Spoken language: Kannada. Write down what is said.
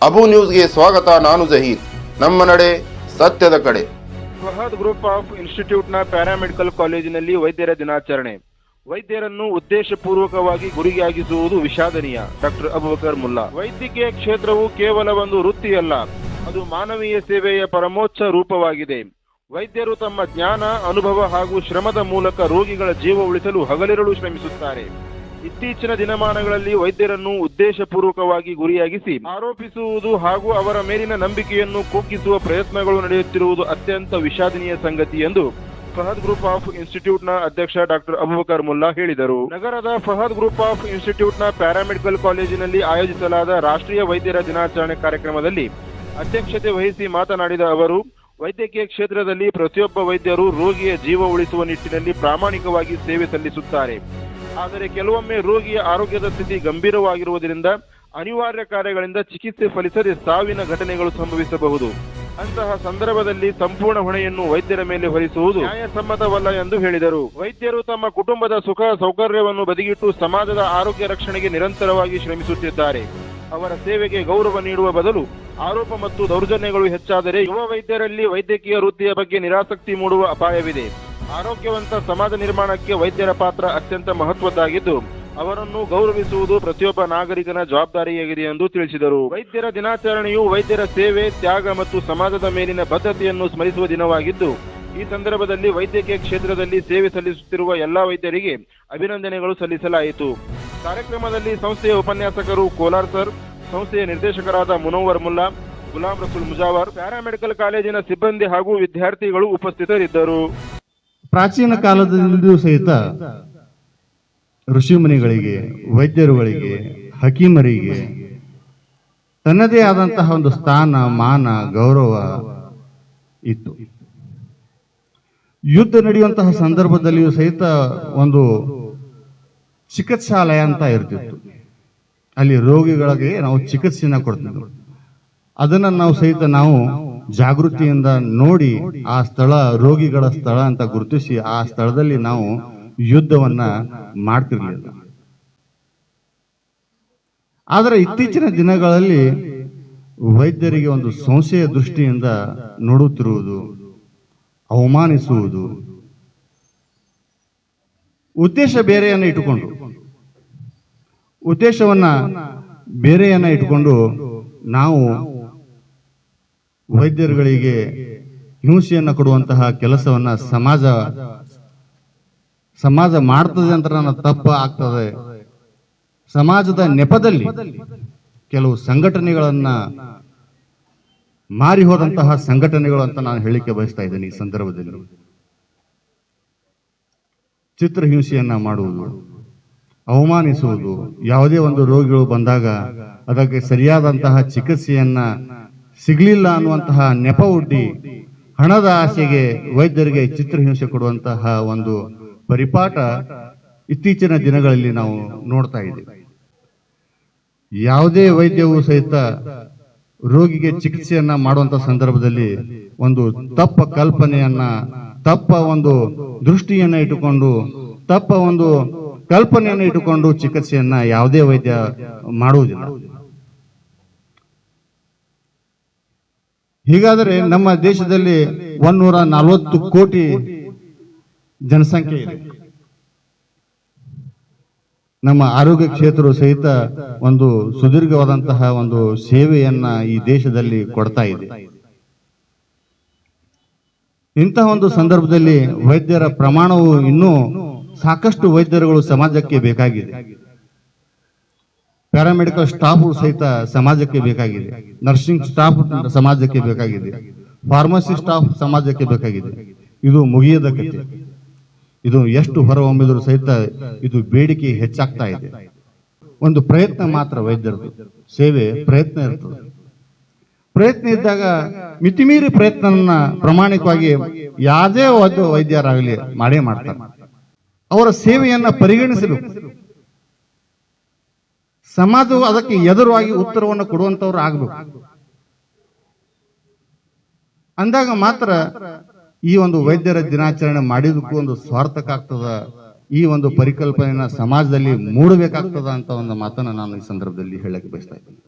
ಅಬು ನ್ಯೂಸ್ಗೆ ಸ್ವಾಗತ. ನಾನು ಜಹೀರ್. ನಮ್ಮ ನಡೆ ಸತ್ಯದ ಕಡೆ. ಫಹದ್ ಗ್ರೂಪ್ ಆಫ್ ಇನ್ಸ್ಟಿಟ್ಯೂಟ್ನ ಪ್ಯಾರಾಮೆಡಿಕಲ್ ಕಾಲೇಜಿನಲ್ಲಿ ವೈದ್ಯರ ದಿನಾಚರಣೆ. ವೈದ್ಯರನ್ನು ಉದ್ದೇಶಪೂರ್ವಕವಾಗಿ ಗುರಿಯಾಗಿಸುವುದು ವಿಷಾದನೀಯ. ಡಾಕ್ಟರ್ ಅಬೂಬಕರ್ ಮುಲ್ಲಾ. ವೈದ್ಯಕೀಯ ಕ್ಷೇತ್ರವು ಕೇವಲ ಒಂದು ವೃತ್ತಿಯಲ್ಲ, ಅದು ಮಾನವೀಯ ಸೇವೆಯ ಪರಮೋಚ್ಚ ರೂಪವಾಗಿದೆ. ವೈದ್ಯರು ತಮ್ಮ ಜ್ಞಾನ, ಅನುಭವ ಹಾಗೂ ಶ್ರಮದ ಮೂಲಕ ರೋಗಿಗಳ ಜೀವ ಉಳಿಸಲು ಹಗಲಿರುಳು ಶ್ರಮಿಸುತ್ತಾರೆ. ಇತ್ತೀಚಿನ ದಿನಮಾನಗಳಲ್ಲಿ ವೈದ್ಯರನ್ನು ಉದ್ದೇಶಪೂರ್ವಕವಾಗಿ ಗುರಿಯಾಗಿಸಿ ಆರೋಪಿಸುವುದು ಹಾಗೂ ಅವರ ಮೇಲಿನ ನಂಬಿಕೆಯನ್ನು ಕುಗ್ಗಿಸುವ ಪ್ರಯತ್ನಗಳು ನಡೆಯುತ್ತಿರುವುದು ಅತ್ಯಂತ ವಿಷಾದನೀಯ ಸಂಗತಿ ಎಂದು ಫಹದ್ ಗ್ರೂಪ್ ಆಫ್ ಇನ್ಸ್ಟಿಟ್ಯೂಟ್ನ ಅಧ್ಯಕ್ಷ ಡಾಕ್ಟರ್ ಅಬೂಬಕರ್ ಮುಲ್ಲಾ ಹೇಳಿದರು. ನಗರದ ಫಹದ್ ಗ್ರೂಪ್ ಆಫ್ ಇನ್ಸ್ಟಿಟ್ಯೂಟ್ನ ಪ್ಯಾರಾಮೆಡಿಕಲ್ ಕಾಲೇಜಿನಲ್ಲಿ ಆಯೋಜಿಸಲಾದ ರಾಷ್ಟ್ರೀಯ ವೈದ್ಯರ ದಿನಾಚರಣೆ ಕಾರ್ಯಕ್ರಮದಲ್ಲಿ ಅಧ್ಯಕ್ಷತೆ ವಹಿಸಿ ಮಾತನಾಡಿದ ಅವರು, ವೈದ್ಯಕೀಯ ಕ್ಷೇತ್ರದಲ್ಲಿ ಪ್ರತಿಯೊಬ್ಬ ವೈದ್ಯರು ರೋಗಿಯ ಜೀವ ಉಳಿಸುವ ನಿಟ್ಟಿನಲ್ಲಿ ಪ್ರಾಮಾಣಿಕವಾಗಿ ಸೇವೆ ಸಲ್ಲಿಸುತ್ತಾರೆ. ಆದರೆ ಕೆಲವೊಮ್ಮೆ ರೋಗಿಯ ಆರೋಗ್ಯದ ಸ್ಥಿತಿ ಗಂಭೀರವಾಗಿರುವುದರಿಂದ ಅನಿವಾರ್ಯ ಕಾರ್ಯಗಳಿಂದ ಚಿಕಿತ್ಸೆ ಫಲಿಸದೆ ಸಾವಿನ ಘಟನೆಗಳು ಸಂಭವಿಸಬಹುದು. ಅಂತಹ ಸಂದರ್ಭದಲ್ಲಿ ಸಂಪೂರ್ಣ ಹೊಣೆಯನ್ನು ವೈದ್ಯರ ಮೇಲೆ ಹೊರಿಸುವುದು ನ್ಯಾಯಸಮ್ಮತವಲ್ಲ ಎಂದು ಹೇಳಿದರು. ವೈದ್ಯರು ತಮ್ಮ ಕುಟುಂಬದ ಸುಖ ಸೌಕರ್ಯವನ್ನು ಬದಿಗಿಟ್ಟು ಸಮಾಜದ ಆರೋಗ್ಯ ರಕ್ಷಣೆಗೆ ನಿರಂತರವಾಗಿ ಶ್ರಮಿಸುತ್ತಿದ್ದಾರೆ. ಅವರ ಸೇವೆಗೆ ಗೌರವ ನೀಡುವ ಬದಲು ಆರೋಪ ಮತ್ತು ದೌರ್ಜನ್ಯಗಳು ಹೆಚ್ಚಾದರೆ ಯುವ ವೈದ್ಯರಲ್ಲಿ ವೈದ್ಯಕೀಯ ವೃತ್ತಿಯ ಬಗ್ಗೆ ನಿರಾಸಕ್ತಿ ಮೂಡುವ ಅಪಾಯವಿದೆ. ಆರೋಗ್ಯವಂತ ಸಮಾಜ ನಿರ್ಮಾಣಕ್ಕೆ ವೈದ್ಯರ ಪಾತ್ರ ಅತ್ಯಂತ ಮಹತ್ವದ್ದಾಗಿದ್ದು, ಅವರನ್ನು ಗೌರವಿಸುವುದು ಪ್ರತಿಯೊಬ್ಬ ನಾಗರಿಕನ ಜವಾಬ್ದಾರಿಯಾಗಿದೆ ಎಂದು ತಿಳಿಸಿದರು. ವೈದ್ಯರ ದಿನಾಚರಣೆಯು ವೈದ್ಯರ ಸೇವೆ, ತ್ಯಾಗ ಮತ್ತು ಸಮಾಜದ ಮೇಲಿನ ಬದ್ಧತೆಯನ್ನು ಸ್ಮರಿಸುವ ದಿನವಾಗಿದ್ದು, ಈ ಸಂದರ್ಭದಲ್ಲಿ ವೈದ್ಯಕೀಯ ಕ್ಷೇತ್ರದಲ್ಲಿ ಸೇವೆ ಸಲ್ಲಿಸುತ್ತಿರುವ ಎಲ್ಲಾ ವೈದ್ಯರಿಗೆ ಅಭಿನಂದನೆಗಳು ಸಲ್ಲಿಸಲಾಯಿತು. ಕಾರ್ಯಕ್ರಮದಲ್ಲಿ ಸಂಸ್ಥೆಯ ಉಪನ್ಯಾಸಕರು ಕೋಲಾರ್ ಸರ್, ಸಂಸ್ಥೆಯ ನಿರ್ದೇಶಕರಾದ ಮುನವ್ವರ್ ಮುಲ್ಲಾ, ಗುಲಾಂ ರಸೂಲ್ ಮುಜಾವರ್, ಪ್ಯಾರಾಮೆಡಿಕಲ್ ಕಾಲೇಜಿನ ಸಿಬ್ಬಂದಿ ಹಾಗೂ ವಿದ್ಯಾರ್ಥಿಗಳು ಉಪಸ್ಥಿತರಿದ್ದರು. ಪ್ರಾಚೀನ ಕಾಲದಲ್ಲಿಯೂ ಸಹಿತ ಋಷಿಮುನಿಗಳಿಗೆ, ವೈದ್ಯರುಗಳಿಗೆ, ಹಕೀಮರಿಗೆ ತನ್ನದೇ ಆದಂತಹ ಒಂದು ಸ್ಥಾನ, ಮಾನ, ಗೌರವ ಇತ್ತು. ಯುದ್ಧ ನಡೆಯುವಂತಹ ಸಂದರ್ಭದಲ್ಲಿಯೂ ಸಹಿತ ಒಂದು ಚಿಕಿತ್ಸಾಲಯ ಅಂತ ಇರ್ತಿತ್ತು. ಅಲ್ಲಿ ರೋಗಿಗಳಿಗೆ ನಾವು ಚಿಕಿತ್ಸೆಯನ್ನ ಕೊಡ್ತಿದ್ವಿ. ಅದನ್ನ ನಾವು ಜಾಗೃತಿಯಿಂದ ನೋಡಿ ಆ ಸ್ಥಳ ರೋಗಿಗಳ ಸ್ಥಳ ಅಂತ ಗುರುತಿಸಿ ಆ ಸ್ಥಳದಲ್ಲಿ ನಾವು ಯುದ್ಧವನ್ನ ಮಾಡ್ತಿರ್ಲಿಲ್ಲ. ಆದರೆ ಇತ್ತೀಚಿನ ದಿನಗಳಲ್ಲಿ ವೈದ್ಯರಿಗೆ ಒಂದು ಸಂಶಯ ದೃಷ್ಟಿಯಿಂದ ನೋಡುತ್ತಿರುವುದು, ಅವಮಾನಿಸುವುದು, ಉದ್ದೇಶವನ್ನ ಬೇರೆಯನ್ನ ಇಟ್ಟುಕೊಂಡು ನಾವು ವೈದ್ಯರುಗಳಿಗೆ ಹಿಂಸೆಯನ್ನು ಕೊಡುವಂತಹ ಕೆಲಸವನ್ನ ಸಮಾಜ ಮಾಡ್ತದೆ ಅಂತ ನನ್ನ ತಪ್ಪ ಆಗ್ತದೆ. ಸಮಾಜದ ನೆಪದಲ್ಲಿ ಕೆಲವು ಸಂಘಟನೆಗಳನ್ನ ಮಾರಿ ಹೋದಂತಹ ಸಂಘಟನೆಗಳು ಅಂತ ನಾನು ಹೇಳಿಕೆ ಬಯಸ್ತಾ ಇದ್ದೇನೆ. ಈ ಸಂದರ್ಭದಲ್ಲಿ ಚಿತ್ರಹಿಂಸೆಯನ್ನ ಮಾಡುವುದು, ಅವಮಾನಿಸುವುದು, ಯಾವುದೇ ಒಂದು ರೋಗಿಗಳು ಬಂದಾಗ ಅದಕ್ಕೆ ಸರಿಯಾದಂತಹ ಚಿಕಿತ್ಸೆಯನ್ನ ಸಿಗಲಿಲ್ಲ ಅನ್ನುವಂತಹ ನೆಪ ಒಡ್ಡಿ ಹಣದ ಆಸೆಗೆ ವೈದ್ಯರಿಗೆ ಚಿತ್ರಹಿಂಸೆ ಕೊಡುವಂತಹ ಒಂದು ಪರಿಪಾಠ ಇತ್ತೀಚಿನ ದಿನಗಳಲ್ಲಿ ನಾವು ನೋಡ್ತಾ ಇದ್ದೇವೆ. ಯಾವುದೇ ವೈದ್ಯವೂ ಸಹಿತ ರೋಗಿಗೆ ಚಿಕಿತ್ಸೆಯನ್ನ ಮಾಡುವಂತ ಸಂದರ್ಭದಲ್ಲಿ ಒಂದು ತಪ್ಪ ಕಲ್ಪನೆಯನ್ನ, ತಪ್ಪ ಒಂದು ದೃಷ್ಟಿಯನ್ನ ಇಟ್ಟುಕೊಂಡು, ತಪ್ಪ ಒಂದು ಕಲ್ಪನೆಯನ್ನು ಇಟ್ಟುಕೊಂಡು ಚಿಕಿತ್ಸೆಯನ್ನ ಯಾವುದೇ ವೈದ್ಯ ಮಾಡುವುದಿಲ್ಲ. ಹೀಗಾದರೆ ನಮ್ಮ ದೇಶದಲ್ಲಿ 140 ಕೋಟಿ ಜನಸಂಖ್ಯೆ ಇದೆ. ನಮ್ಮ ಆರೋಗ್ಯ ಕ್ಷೇತ್ರವು ಸಹಿತ ಒಂದು ಸುದೀರ್ಘವಾದಂತಹ ಒಂದು ಸೇವೆಯನ್ನ ಈ ದೇಶದಲ್ಲಿ ಕೊಡ್ತಾ ಇದೆ. ಇಂತಹ ಒಂದು ಸಂದರ್ಭದಲ್ಲಿ ವೈದ್ಯರ ಪ್ರಮಾಣವು ಇನ್ನೂ ಸಾಕಷ್ಟು ವೈದ್ಯರುಗಳು ಸಮಾಜಕ್ಕೆ ಬೇಕಾಗಿದೆ. ಪ್ಯಾರಾಮೆಡಿಕಲ್ ಸ್ಟಾಫ್ ಸಹಿತ ಸಮಾಜಕ್ಕೆ ಬೇಕಾಗಿದೆ. ನರ್ಸಿಂಗ್ ಸ್ಟಾಫ್ ಸಮಾಜಕ್ಕೆ ಬೇಕಾಗಿದೆ. ಫಾರ್ಮಸಿ ಸ್ಟಾಫ್ ಸಮಾಜಕ್ಕೆ ಬೇಕಾಗಿದೆ. ಇದು ಮುಗಿಯದ ಕಥೆ. ಇದು ಎಷ್ಟು ಹೊರಹೊಮ್ಮಿದರೂ ಸಹಿತ ಇದು ಬೇಡಿಕೆ ಹೆಚ್ಚಾಗ್ತಾ ಇದೆ. ಒಂದು ಪ್ರಯತ್ನ ಮಾತ್ರ ವೈದ್ಯರದು ಸೇವೆ ಪ್ರಯತ್ನ ಇರ್ತದೆ. ಪ್ರಯತ್ನ ಇದ್ದಾಗ ಮಿತಿಮೀರಿ ಪ್ರಯತ್ನವನ್ನ ಪ್ರಾಮಾಣಿಕವಾಗಿ ಯಾವುದೇ ಒಂದು ವೈದ್ಯರಾಗಲಿ ಮಾಡೇ ಮಾಡ್ತಾರೆ. ಅವರ ಸೇವೆಯನ್ನ ಪರಿಗಣಿಸಬೇಕು. ಸಮಾಜವು ಅದಕ್ಕೆ ಎದುರಾಗಿ ಉತ್ತರವನ್ನು ಕೊಡುವಂತವ್ರು ಆಗಬೇಕು. ಅಂದಾಗ ಮಾತ್ರ ಈ ಒಂದು ವೈದ್ಯರ ದಿನಾಚರಣೆ ಮಾಡಿದಕ್ಕೂ ಒಂದು ಸಾರ್ಥಕ ಆಗ್ತದ. ಈ ಒಂದು ಪರಿಕಲ್ಪನೆಯನ್ನ ಸಮಾಜದಲ್ಲಿ ಮೂಡಬೇಕಾಗ್ತದ ಅಂತ ಒಂದು ಮಾತನ್ನ ನಾನು ಈ ಸಂದರ್ಭದಲ್ಲಿ ಹೇಳಕ್ಕೆ ಬಯಸ್ತಾ ಇದ್ದೀನಿ.